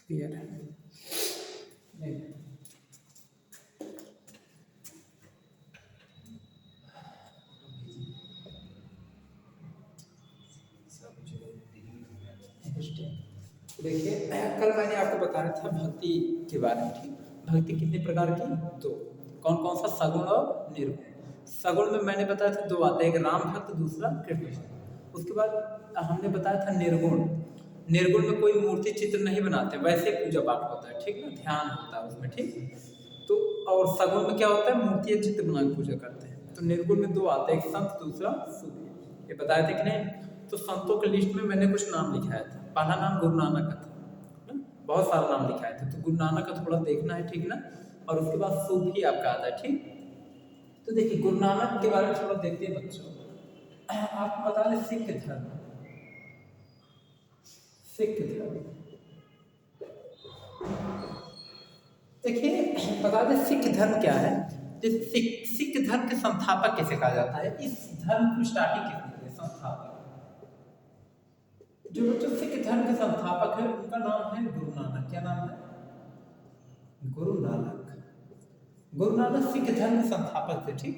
Clear है नहीं। देखिए कल मैंने आपको बताया था भक्ति के बारे में। ठीक, भक्ति कितने प्रकार की? दो। कौन कौन सा? सगुण और निर्गुण। सगुण में मैंने बताया था दो आते हैं, एक राम भक्त, दूसरा कृष्ण भक्त। उसके बाद हमने बताया था निर्गुण। निर्गुण में कोई मूर्ति चित्र नहीं बनाते, वैसे पूजा पाठ होता है, ठीक ना, ध्यान होता है उसमें। ठीक, तो और सगुण में क्या होता है? मूर्ति चित्र बना के पूजा करते हैं। तो निर्गुण में दो आते हैं, एक संत, दूसरा सूफी। ये बताए थे कि नहीं? तो संतों के लिस्ट में मैंने कुछ नाम लिखाया था। पहला नाम गुरु नानक का था ना, बहुत सारा नाम लिखाए थे, तो गुरु नानक का थोड़ा देखना है, ठीक ना। और उसके बाद सूफी आपका आता है। ठीक, तो देखिए गुरु नानक के बारे में थोड़ा देखते हैं बच्चों। आपको बता दें सिख धर्म, सिख धर्म देखिए बता दें सिख धर्म क्या है। सिख धर्म के संस्थापक किसे कहा जाता है? इस धर्म की स्टार्टिंग किसने की? संस्थापक जो बच्चों सिख धर्म के संस्थापक है उनका नाम है गुरु नानक। क्या नाम है? गुरु नानक। गुरु नानक सिख धर्म के संस्थापक थे। ठीक,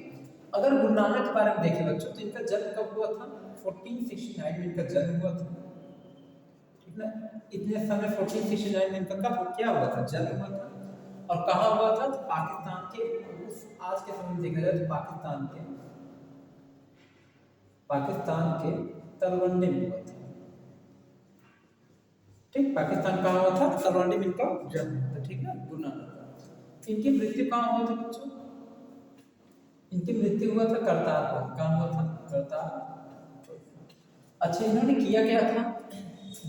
अगर गुरु नानक के बारे में देखें बच्चों तो इनका जन्म कब हुआ था? 1469 में इनका जन्म हुआ था, ठीक ना। इतने समय 1469 में इनका कब क्या हुआ था? जन्म हुआ था। और कहाँ हुआ था? तो पाकिस्तान के, उस आज के समय में देखा जाए तो पाकिस्तान के तलवंडी में हुआ था। ठीक, पाकिस्तान कहाँ हुआ था? तलवंडी में इनका जन्म हुआ था, ठीक ना, गुरु नानक। इनकी मृत्यु कहाँ हुआ था बच्चों? इनकी मृत्यु हुआ था करतारपुर। कहाँ हुआ था? करतारपुर। अच्छा, इन्होंने किया क्या था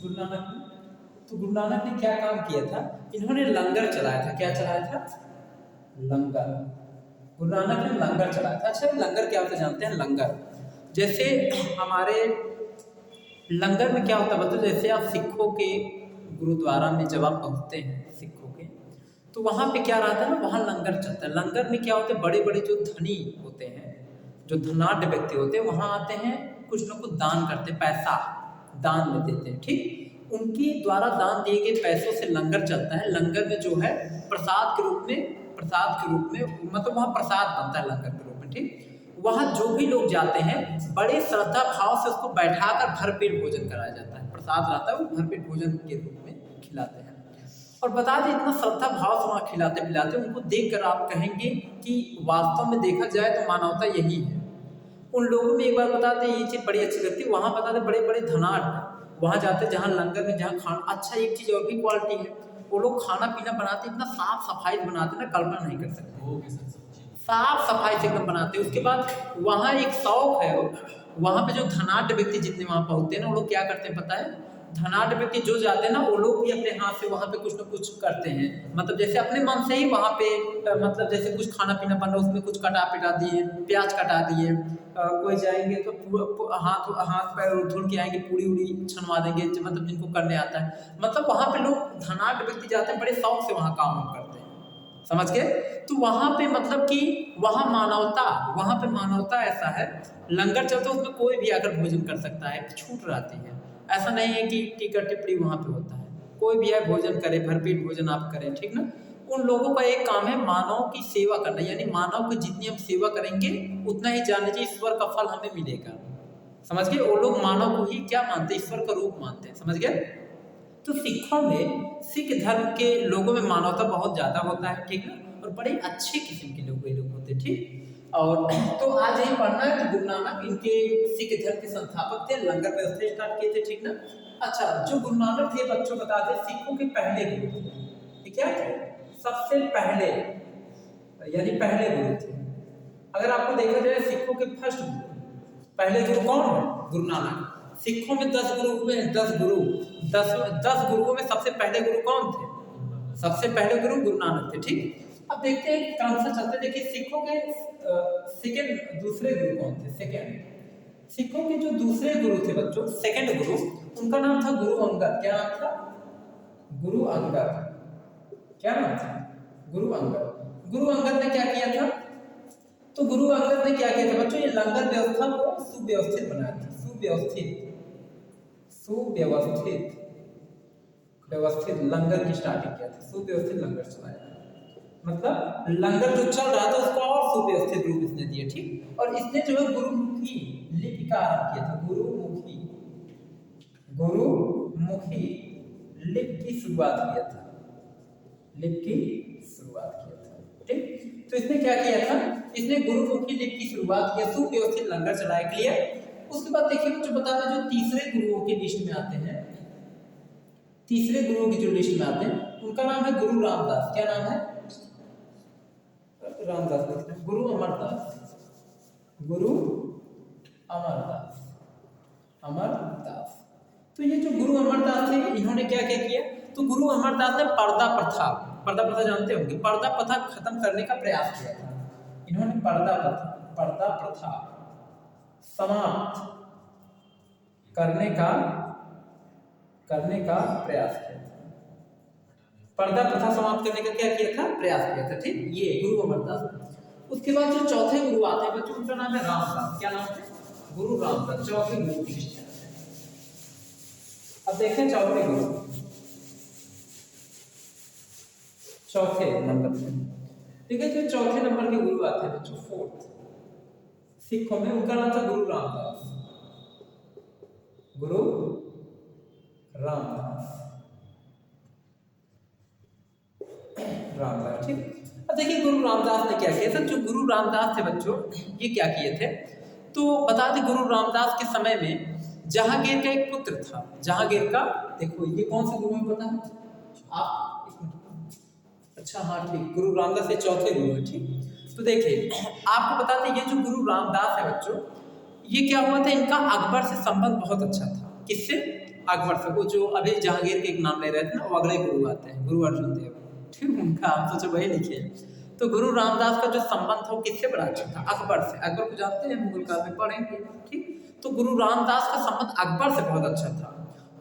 गुरु नानक ने? तो गुरु नानक ने क्या काम किया था? इन्होंने लंगर चलाया था। क्या चलाया था? लंगर। गुरु नानक ने लंगर चलाया था। अच्छा, लंगर क्या होता है जानते हैं? लंगर जैसे हमारे लंगर में क्या होता है बच्चों? जैसे आप सिखों के गुरुद्वारा में जब आप पहुंचते हैं सिखों के, तो वहां पे क्या रहता है ना, वहां लंगर चलता है। लंगर में क्या होता है? बड़े बड़े जो धनी होते हैं, जो धनाढ़ व्यक्ति होते हैं, वहां आते हैं, कुछ ना कुछ दान करते हैं, पैसा दान में देते हैं। ठीक, उनके द्वारा दान दिए गए पैसों से लंगर चलता है। लंगर में जो है प्रसाद के रूप में मतलब वहाँ प्रसाद बनता है लंगर के रूप में। ठीक, वहाँ जो भी लोग जाते हैं बड़े श्रद्धा भाव से उसको बैठाकर भरपेट भोजन कराया जाता है। प्रसाद रहता है, वो भरपेट भोजन के रूप में खिलाते हैं। और बता दें इतना श्रद्धा भाव से वहाँ खिलाते पिलाते, उनको देखकर आप कहेंगे कि वास्तव में देखा जाए तो मानवता यही है। उन लोगों में एक बार बताते ये चीज़ बड़ी अच्छी लगती है, वहाँ बताते बड़े बड़े धनाढ़ वहाँ जाते, जहाँ लंगर में जहाँ खाना। अच्छा, एक चीज़ और भी क्वालिटी है, वो लोग खाना पीना बनाते इतना साफ सफाई बनाते ना, कल्पना नहीं कर सकते। साफ सफाई से एकदम बनाते। उसके बाद वहाँ एक शौक है, वहाँ पे जो धनाढ़ व्यक्ति जितने वहाँ पहुँचते हैं ना, वो लोग क्या करते हैं पता है? धनाढ़ व्यक्ति जो जाते हैं ना, वो लोग भी अपने हाथ से वहाँ पे कुछ ना कुछ करते हैं। मतलब जैसे अपने मन से ही वहाँ पे मतलब जैसे कुछ खाना पीना बन रहा है, उसमें कुछ कटा पिटा दिए, प्याज कटा दिए। कोई जाएंगे तो हाथ पैर धुल के आएंगे, पूरी उड़ी छनवा देंगे, मतलब जिनको करने आता है। मतलब वहाँ पे लोग धनाढ़ व्यक्ति जाते हैं, बड़े शौक से वहाँ काम करते हैं, समझ गए? तो वहाँ पे मतलब कि वहाँ पे मानवता ऐसा है। लंगर चलता है, उसमें कोई भी आकर भोजन कर सकता है, छूट रहती है। ऐसा नहीं है कि टिकट टिप्पणी वहाँ पे होता है, कोई भी है भोजन करे, भरपेट भोजन आप करें, ठीक ना। उन लोगों का एक काम है मानव की सेवा करना, यानी मानव की जितनी हम सेवा करेंगे उतना ही जान लीजिए ईश्वर का फल हमें मिलेगा। समझ गए? वो लोग मानव को ही क्या मानते हैं? ईश्वर का रूप मानते हैं। समझ गए? तो सिखों में, सिख धर्म के लोगों में मानवता बहुत ज़्यादा होता है, ठीक है, और बड़े अच्छे किस्म के लोग ये लोग होते हैं। ठीक, और तो आज यही पढ़ना है कि गुरु नानक इनके सिख धर्म के संस्थापक थे, लंगर व्यवस्था स्टार्ट किए थे, ठीक ना। अच्छा, जो गुरु नानक थे बच्चों बता दें सिखों के पहले गुरु थे। ये क्या थे? सबसे पहले, यानी पहले गुरु थे। अगर आपको देखा जाए सिखों के फर्स्ट गुरु, पहले गुरु कौन है? गुरु नानक। सिखों में 10 गुरु हुए हैं, 10 गुरु। 10 गुरुओं में सबसे पहले गुरु कौन थे? सबसे पहले गुरु गुरु नानक थे। ठीक, अब देखते हैं क्रम से चलते। देखिए सिखों के दूसरे गुरु कौन थे? सिखों के जो दूसरे गुरु थे बच्चों, सेकंड गुरु, उनका नाम था गुरु अंगद। क्या नाम था? गुरु अंगद। क्या नाम था? गुरु अंगद। गुरु अंगद ने क्या किया था? तो गुरु अंगद ने क्या किया था बच्चों? ये लंगर व्यवस्था को सुव्यवस्थित बनाया था। सुव्यवस्थित व्यवस्थित लंगर की स्टार्टिंग किया था, सुव्यवस्थित लंगर चलाया, मतलब लंगर जो चल रहा था उसको और सुव्यवस्थित रूप इसने दिया, ठीक। और इसने जो है गुरुमुखी लिपि का आरंभ किया था, गुरुमुखी लिपि की शुरुआत किया था, लिपि की शुरुआत किया था, ठीक। तो इसने क्या किया था, इसने गुरुमुखी लिपि की शुरुआत किया, सुव्यवस्थित लंगर चलाया, क्लियर। उसके बाद देखिए जो बता दें, जो तीसरे गुरुओं की लिस्ट में आते हैं, तीसरे गुरुओं की जो लिस्ट में आते हैं उनका नाम है गुरु रामदास। क्या नाम है? रामदास, गुरु अमरदास, गुरु अमरदास, अमरदास। तो ये जो गुरु अमरदास थे इन्होंने क्या क्या किया, तो गुरु अमरदास ने पर्दा प्रथा, पर्दा प्रथा जानते होंगे, पर्दा प्रथा खत्म करने का प्रयास किया था। इन्होंने पर्दा प्रथा समाप्त करने का प्रयास किया था। पर्दा प्रथा समाप्त करने का क्या किया था, प्रयास किया था, ठीक। ये गुरु अमरदास। उसके बाद जो चौथे गुरु आते हैं बच्चों, उनका नाम है रामदास। क्या नाम है? गुरु रामदास, चौथे गुरु की लिस्ट है। अब देखें चौथे गुरु, चौथे नंबर पे, ठीक है। जो चौथे नंबर के गुरु आते हैं बच्चों, फोर्थ सिखों में, उनका नाम था गुरु रामदास, गुरु रामदास, रामदास, ठीक। अब देखिए गुरु रामदास ने क्या किया था, जो गुरु रामदास थे बच्चों, ये क्या किए थे, तो बता दें गुरु रामदास के समय में जहांगीर का एक पुत्र था, जहांगीर का, देखो ये कौन सा गुरु है पता है आप? अच्छा हाँ ठीक, गुरु रामदास ये चौथे गुरु है, ठीक। तो देखिए आपको बताते ये जो गुरु रामदास है बच्चों, ये क्या हुआ था, इनका अकबर से संबंध बहुत अच्छा था। किससे? अकबर से। वो जो अभी जहांगीर के एक नाम ले रहे थे ना, वो अगले गुरु आते हैं, गुरु अर्जुन देव, ठीक। उनका हम सोचे वही लिखे। तो गुरु रामदास का जो संबंध था वो किससे बड़ा अच्छा था? अकबर से। अकबर को जानते हैं, मुगल काल में पढ़ेंगे, ठीक। तो गुरु रामदास का संबंध अकबर से बहुत अच्छा था।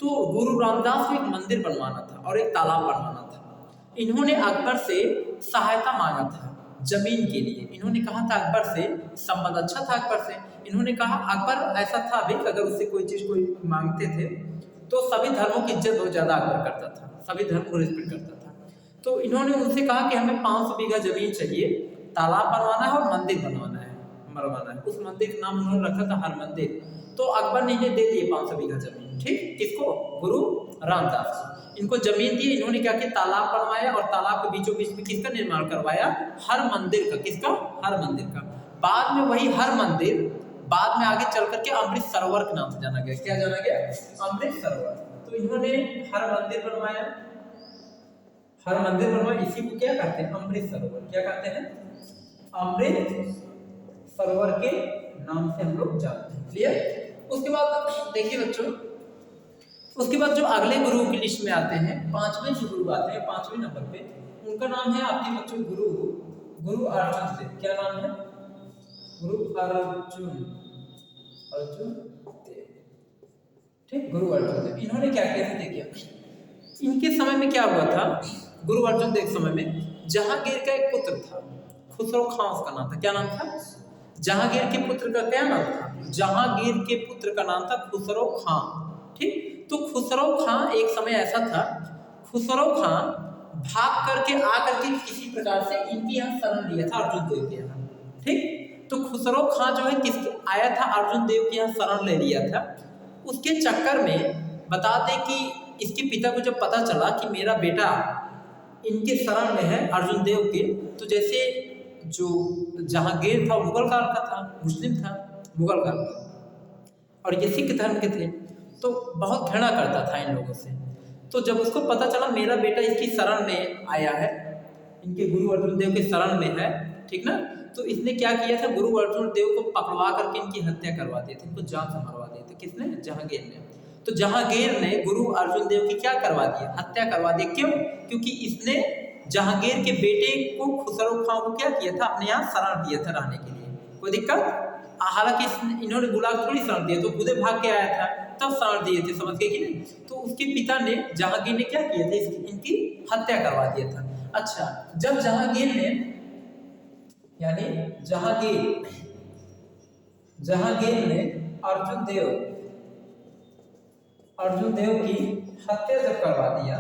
तो गुरु रामदास को एक मंदिर बनवाना था और एक तालाब बनवाना था। इन्होंने अकबर से सहायता मांगा था जमीन के लिए। इन्होंने कहा था अकबर से, संबंध अच्छा था अकबर से, इन्होंने कहा अकबर ऐसा था अभी, अगर उससे कोई चीज कोई मांगते थे तो सभी धर्मों की इज्जत बहुत ज्यादा अकबर करता था, सभी धर्म को रिस्पेक्ट करता था। तो इन्होंने उनसे कहा कि हमें 500 बीघा जमीन चाहिए, तालाब बनवाना है और मंदिर बनवाना है, मरवाना है। उस मंदिर का नाम उन्होंने रखा था हरमंदिर। तो अकबर ने इन्हें दे दिए 500 बीघा जमीन, ठीक। किसको? गुरु रामदास को। इनको जमीन दी, इन्होंने क्या किया, तालाब बनवाया और तालाब के बीचों बीच में किसका निर्माण करवाया? हर मंदिर का। किसका? हर मंदिर का। बाद में वही हर मंदिर बाद में आगे चल करके अमृत सरोवर के नाम से जाना गया। क्या जाना गया? अमृत सरोवर। तो इन्होंने हर मंदिर बनवाया, हर मंदिर बनवाया, इसी को क्या कहते हैं? अमृत सरोवर। क्या कहते हैं? अमृत सरोवर के नाम से हम लोग जानते हैं, क्लियर। उसके बाद देखिए बच्चों, उसके बाद जो अगले गुरु की लिस्ट में आते हैं, पांचवें जो गुरु आते हैं, पांचवें नंबर पे, उनका नाम है आपके बच्चों गुरु अर्जुन देव। क्या नाम है? गुरु अर्जुन देव, ठीक। गुरु अर्जुन देव, इन्होंने क्या किया था देखिए, इनके समय में क्या हुआ था, गुरु अर्जुन देव के समय में जहांगीर का एक पुत्र था, खुसरो खां उसका नाम था। क्या नाम था? जहांगीर के पुत्र का क्या नाम था? जहांगीर के पुत्र का नाम था खुसरो खां, ठीक। तो खुसरो खां एक समय ऐसा था, खुसरो खां भाग करके आकर के किसी प्रकार से इनके यहाँ शरण लिया था, अर्जुन देव के यहाँ, ठीक। तो खुसरो खां जो है किस आया था, अर्जुन देव के यहाँ शरण ले लिया था। उसके चक्कर में बता दें कि इसके पिता को जब पता चला कि मेरा बेटा इनके शरण में है, अर्जुन देव के, तो जैसे जो जहांगीर था मुगल काल का था, मुस्लिम था, मुगल काल का, और ये सिख धर्म के थे, तो बहुत घृणा करता था इन लोगों से। तो जब उसको पता चला मेरा बेटा इसकी शरण में आया है, इनके गुरु अर्जुन देव के शरण में है, ठीक ना, तो इसने क्या किया था, गुरु अर्जुन देव को पकड़वा करके इनकी हत्या करवा दी थी, इनको जान से मरवा दी थी। किसने? जहांगीर ने। तो जहांगीर ने गुरु अर्जुन देव की क्या करवा दिया? हत्या करवा दी। क्यों? क्योंकि इसने जहांगीर के बेटे को खुसरो खां को क्या किया था, अपने यहाँ शरण दिया था रहने के लिए। कोई दिक्कत? हालांकि इन्होंने गुलाब थोड़ी शरण दिया, तो खुदे भाग के आया था तब शरण दिए थे, समझ गए कि नहीं। तो उसके पिता ने, जहांगीर ने क्या किया था, इनकी हत्या करवा दिया था। अच्छा, जब जहांगीर ने, यानी जहांगीर ने अर्जुन देव की हत्या जब करवा दिया,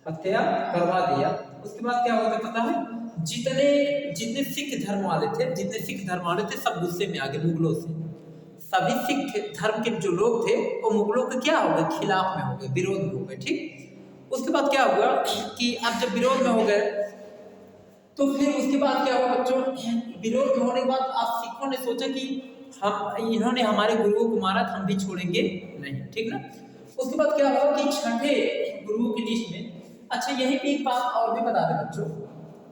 हत्या करवा दिया, उसके बाद क्या होता पता है, जितने जितने सिख धर्म वाले थे, जितने सिख धर्म वाले थे सब गुस्से में आ गए मुगलों से। सभी सिख धर्म के जो लोग थे वो मुगलों के क्या हो गए, खिलाफ में हो गए, विरोध में हो गए। ठीक, उसके बाद क्या हुआ कि अब जब विरोध में हो गए तो फिर उसके बाद क्या हुआ बच्चों, विरोध में होने के बाद अब सिखों ने सोचा कि हम, इन्होंने हमारे गुरुओं को मारा था, हम भी छोड़ेंगे नहीं। ठीक ना, उसके बाद क्या हुआ कि छठे गुरुओं की लिस्ट में, अच्छा यहीं पे एक बात और भी बता दें बच्चों,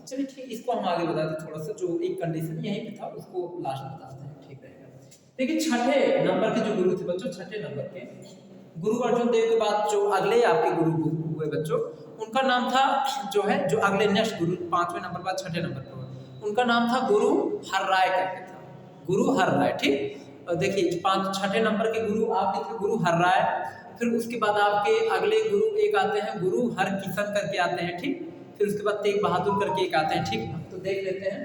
चलिए ठीक, इसको हम आगे बता दें थोड़ा सा, जो एक कंडीशन यहीं पे था उसको लास्ट में बताते हैं, ठीक रहेगा। देखिए छठे नंबर के जो गुरु थे बच्चों, छठे नंबर के गुरु अर्जुन देव के बाद जो अगले आपके गुरु हुए बच्चों, उनका नाम था जो है, जो अगले नेक्स्ट गुरु 5वें नंबर बाद छठे नंबर पर, उनका नाम था गुरु हरराय करके था, गुरु हरराय। ठीक, देखिए छठे नंबर के गुरु आपके थे गुरु हरराय। फिर उसके बाद आपके अगले गुरु एक आते हैं गुरु हरकिशन करके आते हैं। ठीक, फिर उसके बाद तेग बहादुर करके एक आते हैं। ठीक, तो देख लेते हैं।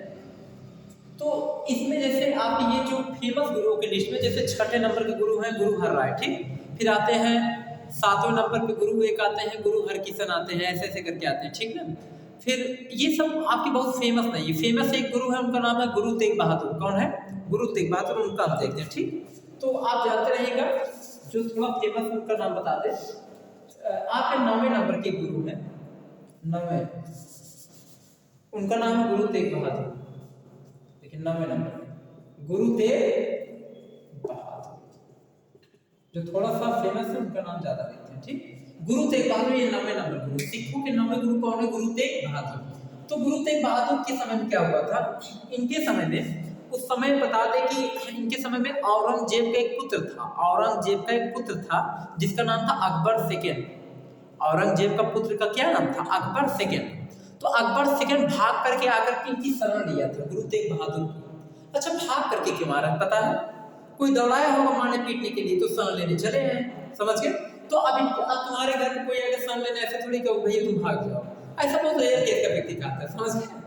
तो इसमें जैसे आपके ये जो फेमस गुरुओं की लिस्ट में जैसे छठे नंबर के गुरु हैं गुरु हरराय। ठीक, फिर आते हैं 7वें नंबर पे गुरु एक आते हैं गुरु हरकिशन आते हैं, ऐसे ऐसे करके आते हैं। ठीक ना, फिर ये सब आपके बहुत फेमस नहीं है। फेमस एक गुरु है, उनका नाम है गुरु तेग बहादुर। कौन है? गुरु तेग बहादुर, उनका हम देखते हैं। ठीक, तो आप जानते रहिएगा, जो थोड़ा फेमस उनका नाम बता दे। आपके 9वें नंबर के गुरु हैं, 9वें, उनका नाम है गुरु तेग बहादुर। लेकिन 9वें नंबर गुरु तेग बहादुर, जो थोड़ा सा फेमस है उनका नाम ज्यादा लेते हैं। ठीक, गुरु तेग बहादुर ये 9वें नंबर गुरु। सिखों के 9वें गुरु कौन है? गुरु तेग बहादुर। तो गुरु तेग बहादुर के समय में क्या हुआ था, इनके समय में, उस समय बता दें कि इनके समय में औरंगजेब का एक पुत्र था, औरंगजेब का एक पुत्र था जिसका नाम था अकबर सेकेंड। औरंगजेब का पुत्र का क्या नाम था? अकबर सेकेंड। तो अकबर सेकेंड भाग करके आकर के इनकी शरण लिया था गुरु तेग बहादुर की। अच्छा, भाग करके क्यों मारा पता है? कोई दौड़ाया होगा मारने पीटने के लिए, तो शरण लेने चले हैं, समझ गए? तो अब तुम्हारे घर में कोई अगर शरण लेने ऐसे थोड़ी कहो भैया तुम भाग जाओ, ऐसा बहुत रेयर केस का व्यक्ति कहता है, समझ गए?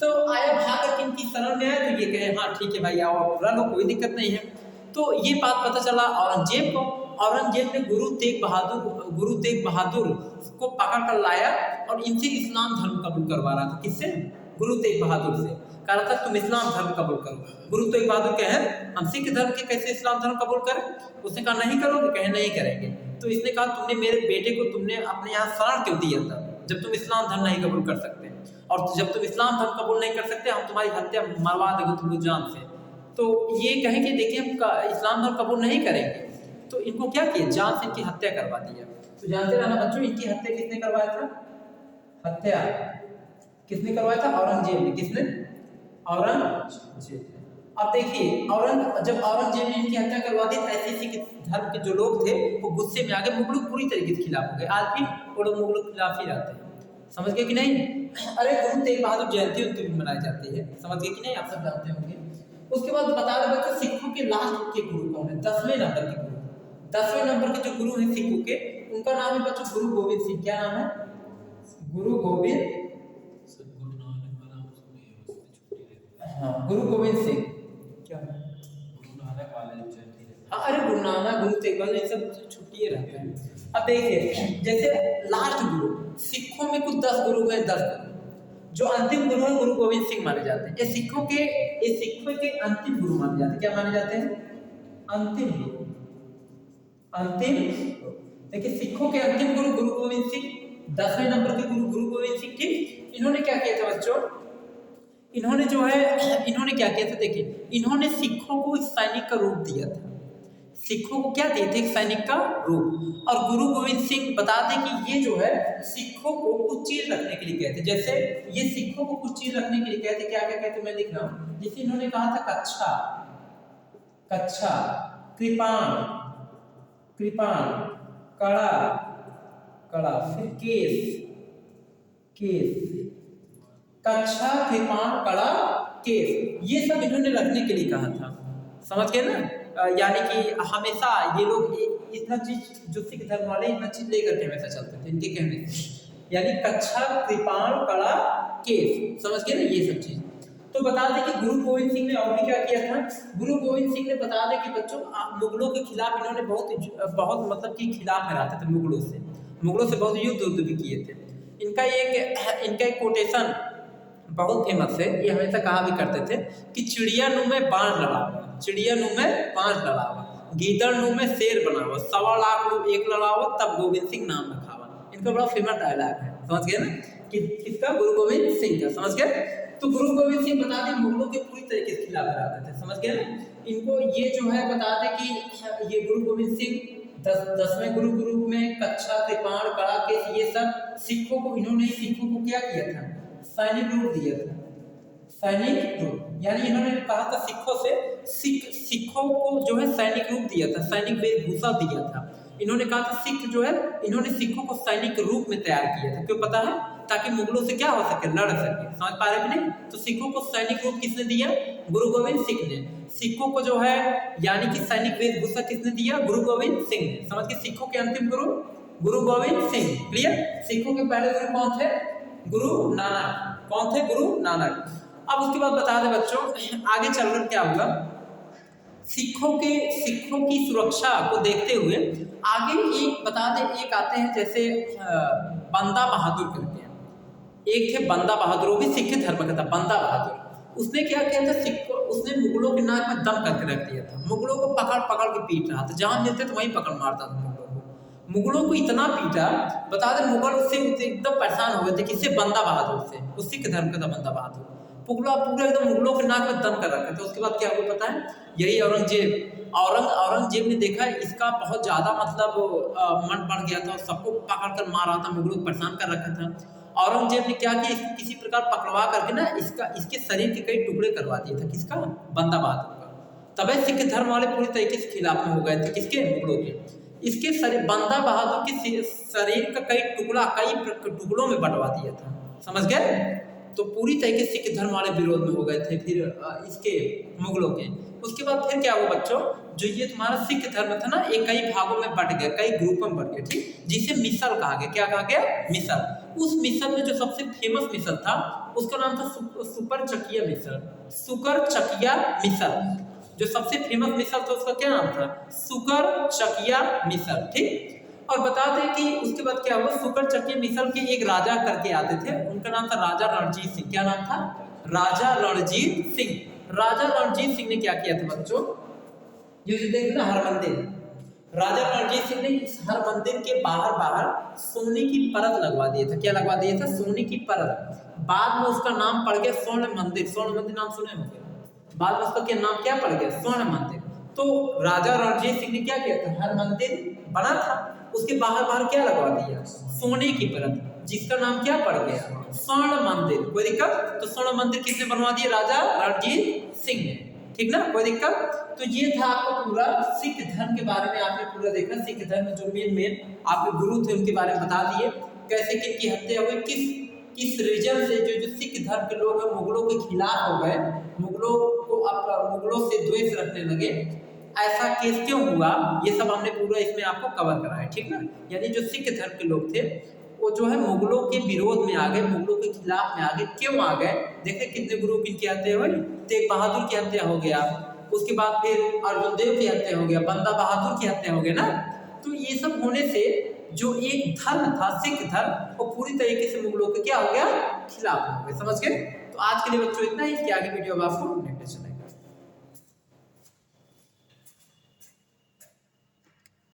तो आया भाग करके इनकी शरण में आया, तो ये कहे हाँ ठीक है भाई आओ रह लो, कोई दिक्कत नहीं है। तो ये बात पता चला औरंगजेब को। औरंगजेब ने गुरु तेग बहादुर को पकड़ कर लाया और इनसे इस्लाम धर्म कबूल करवा रहा था। किससे? गुरु तेग बहादुर से। कह रहा था तुम इस्लाम धर्म कबूल करो। गुरु तेग बहादुर कहे हम सिख धर्म के कैसे इस्लाम धर्म कबूल करें? उसने कहा नहीं करोगे? कहे नहीं करेंगे। तो इसने कहा तुमने मेरे बेटे को तुमने अपने यहाँ शरण क्यों दिया था जब तुम इस्लाम धर्म नहीं कबूल कर सकते, और जब तुम इस्लाम धर्म कबूल नहीं कर सकते हम तुम्हारी हत्या मरवा देंगे तुमको जान से। तो ये कहे कि देखिए हम इस्लाम धर्म कबूल नहीं करेंगे, तो इनको क्या किया? जान से इनकी हत्या करवा दिया। तो जानते रहना बच्चों, इनकी हत्या किसने करवाया था? हत्या किसने करवाया था? औरंगजेब ने। किसने? औरंगजेब। अब देखिए जब औरंगजेब ने इनकी हत्या करवा दी, ऐसे सिख धर्म के जो लोग थे वो गुस्से में आ गए, मुगलों पूरी तरीके से खिलाफ हो गए। आज भी वो लोग मुगलों के खिलाफ ही रहते हैं, समझ गए कि नहीं? अरे गुरु तेग बहादुर जयंती उनकी भी मनाई जाती है, समझ गए कि नहीं? आप सब जानते होंगे। उसके बाद बता रहे बच्चों सिखों के लास्ट के गुरु कौन है? 10वें नंबर के गुरु। 10वें नंबर के जो गुरु हैं सिखों के, उनका नाम है बच्चों गुरु गोविंद सिंह। क्या नाम है? गुरु गोविंद, हाँ गुरु गोविंद सिंह। क्या है? हाँ, अरे गुरु नानक, गुरु तेग बहादुर, ये सब छुट्टी रहते हैं। अब देखिए जैसे लास्ट गुरु, सिखों में कुछ 10 गुरु हैं, 10 गुरु। जो अंतिम गुरु है गुरु गोविंद सिंह माने जाते हैं। ये सिखों के अंतिम गुरु माने जाते हैं। क्या माने जाते हैं? अंतिम गुरु। अंतिम, देखिए सिखों के अंतिम गुरु गुरु गोविंद सिंह, 10वें नंबर के गुरु गुरु गोविंद सिंह। ठीक, इन्होंने क्या किया था बच्चों? इन्होंने क्या किया था? देखिए इन्होंने सिखों को सैनिक का रूप दिया था। सिखों को क्या दिए थे? सैनिक का रूप। और गुरु गोविंद सिंह बता दें कि ये जो है सिखों को कुछ चीज रखने के लिए कहते, जैसे ये सिखों को कुछ चीज रखने के लिए कहते, क्या क्या कहते मैं लिख रहा हूँ। जैसे इन्होंने कहा था कच्छा, कृपाण, कड़ा, फिर केस, कच्छा, कृपाण, कड़ा, केस, ये सब इन्होंने रखने के लिए कहा था, समझ गए ना? यानी कि हमेशा ये लोग इतना चीज, जो सिख धर्म वाले इतना चीज लेकर के हमेशा चलते थे इनके कहने से, यानी कच्छा, कृपाण, कड़ा, केस, समझ गए ना ये सब चीज। तो बता दें कि गुरु गोविंद सिंह ने और भी क्या किया था। गुरु गोविंद सिंह ने बता दें कि बच्चों मुगलों के खिलाफ इन्होंने बहुत मतलब कि खिलाफ रहते थे मुगलों से बहुत युद्ध भी किए थे। इनका एक कोटेशन बहुत फेमस है, ये हमेशा कहा भी करते थे कि चिड़िया नु में बाण लड़ावा, चिड़िया नु में बाण लड़ावा, गीदड़ नु में शेर बनावा, 1.25 लाख नु एक लड़ावा, तब गोविंद सिंह नाम रखावा। इनका बड़ा फेमस डायलॉग है, समझ गए ना कि किसका, गुरु गोविंद सिंह का, समझ गए। तो गुरु गोविंद सिंह बता दें मुगलों के पूरी तरीके से खिलाफ कराते थे, समझ गए ना। इनको ये जो है बता दें कि ये गुरु गोविंद सिंह 10वें गुरु के रूप में कच्छा, कृपाण, कड़ाकेश ये सब सिखों को क्या किया था, सैनिक रूप दिया था, सैनिक रूप, यानी इन्होंने कहा था सिखों को जो है सैनिक रूप दिया था, सैनिक वेशभूषा दिया था। इन्होंने कहा था इन्होंने सिखों को सैनिक रूप में तैयार किया था, क्यों पता है, ताकि मुगलों से क्या हो सके, लड़ सके, समझ पा रहे कि नहीं। तो सिखों को सैनिक रूप किसने दिया, गुरु गोविंद सिंह ने। सिखों को जो है यानी कि सैनिक वेशभूषा किसने दिया, गुरु गोविंद सिंह ने, समझ के। सिखों के अंतिम गुरु गुरु गोविंद सिंह, क्लियर। सिखों के पहले गुरु कौन थे, गुरु नानक, कौन थे, गुरु नानक। अब उसके बाद बता दें बच्चों, आगे चलकर क्या होगा, सिखों की सुरक्षा को देखते हुए आगे एक बता दें, एक आते हैं जैसे बंदा बहादुर करके, एक थे बंदा बहादुर, वो भी सिख धर्म का था, बंदा बहादुर। उसने क्या किया था, उसने मुगलों के नाक में दम करके रख दिया था, मुगलों को पकड़ पकड़ के पीट रहा था, जहां मिलते तो वहीं पकड़ मारता था मुगलों को इतना पीटा, बता दें मुगल उससे एकदम परेशान हो गए थे, किससे, बंदा बहादुर से, वो सिख धर्म का था बंदा बहादुर। पूरा एकदम मुगलों के नाक में दम कर रखा था। उसके बाद क्या हुआ पता है, यही औरंगजेब ने देखा इसका बहुत ज्यादा मतलब मन बढ़ गया था, सबको पकड़ कर मार रहा था, मुगलों को परेशान कर रखा था। औरंगजेब ने क्या किया, किसी प्रकार पकड़वा करके ना इसके शरीर के कई टुकड़े करवा दिए था, किसका, बंदा बहादुर का। तब सिख धर्म वाले पूरी तरीके से खिलाफ में हो गए थे, किसके, मुगलों के। इसके शरीर, बंदा बहादुर के शरीर का कई टुकड़ों में बंटवा दिया था, समझ गए। तो पूरी तरीके से सिख धर्म वाले विरोध में हो गए थे फिर इसके, मुगलों के। उसके बाद फिर क्या हुआ बच्चों, जो ये तुम्हारा सिख धर्म था ना, ये कई भागों में बट गया, कई ग्रुपों में बट गया, ठीक, जिसे मिसल कहा गया। क्या कहा गया, मिसल। उस मिसल में जो सबसे फेमस मिसल था उसका नाम था सुकर चकिया मिसल, सुकर चकिया मिसल। जो सबसे फेमस मिसल था उसका क्या नाम था, सुकर चकिया मिसल, ठीक। और बता दें कि उसके बाद क्या हुआ, सुकर चकिया मिसल के एक राजा करके आते थे, उनका नाम था राजा रणजीत सिंह। क्या नाम था, राजा रणजीत सिंह। राजा रणजीत सिंह ने क्या किया था बच्चों, ये जो देखते ना हर मंदिर, राजा रणजीत सिंह ने इस हर मंदिर के बाहर सोने की परत लगवा दिया था। क्या लगवा दिया था, सोने की परत। बाद में उसका नाम पड़ गया स्वर्ण मंदिर। स्वर्ण मंदिर नाम सुने होंगे, बाद में उसका नाम क्या पड़ गया, स्वर्ण मंदिर। तो राजा रणजीत सिंह ने क्या किया था, हर मंदिर बना था, उसके बाहर क्या लगवा दिया, सोने की परत, जिसका नाम क्या पड़ गया, स्वर्ण मंदिर। कोई दिक्कत, तो स्वर्ण मंदिर किसने बनवा दिया, राजा रणजीत सिंह ने, ठीक ना, कोई दिक्कत। तो ये था आपका पूरा सिख धर्म के बारे में, आपने पूरा देखा। सिख धर्म में जो मेन आपके गुरु थे उनके बारे में बता दिए, कैसे किनकी हत्या हुई, किस रीजन से जो सिख धर्म के लोग हैं मुगलों के खिलाफ हो गए, मुगलों से द्वेष रखने लगे, ऐसा केस क्यों हुआ, ये सब हमने पूरा इसमें आपको कवर करा है, ठीक ना। यानी जो सिख धर्म के लोग थे वो जो है मुगलों के विरोध में आ गए, मुगलों के खिलाफ में आ गए। क्यों आ गए, देखे कितने गुरु की हत्या हुई, तेग बहादुर की हत्या हो गया, उसके बाद फिर अर्जुन देव की हत्या हो गया, बंदा बहादुर की हत्या हो गया ना। तो ये सब होने से जो एक धर्म था सिख धर्म, वो पूरी तरीके से मुगलों के क्या हो गया, खिलाफ हो गए, समझ गए। तो आज के लिए बच्चों इतना ही, इसके आगे वीडियो आपको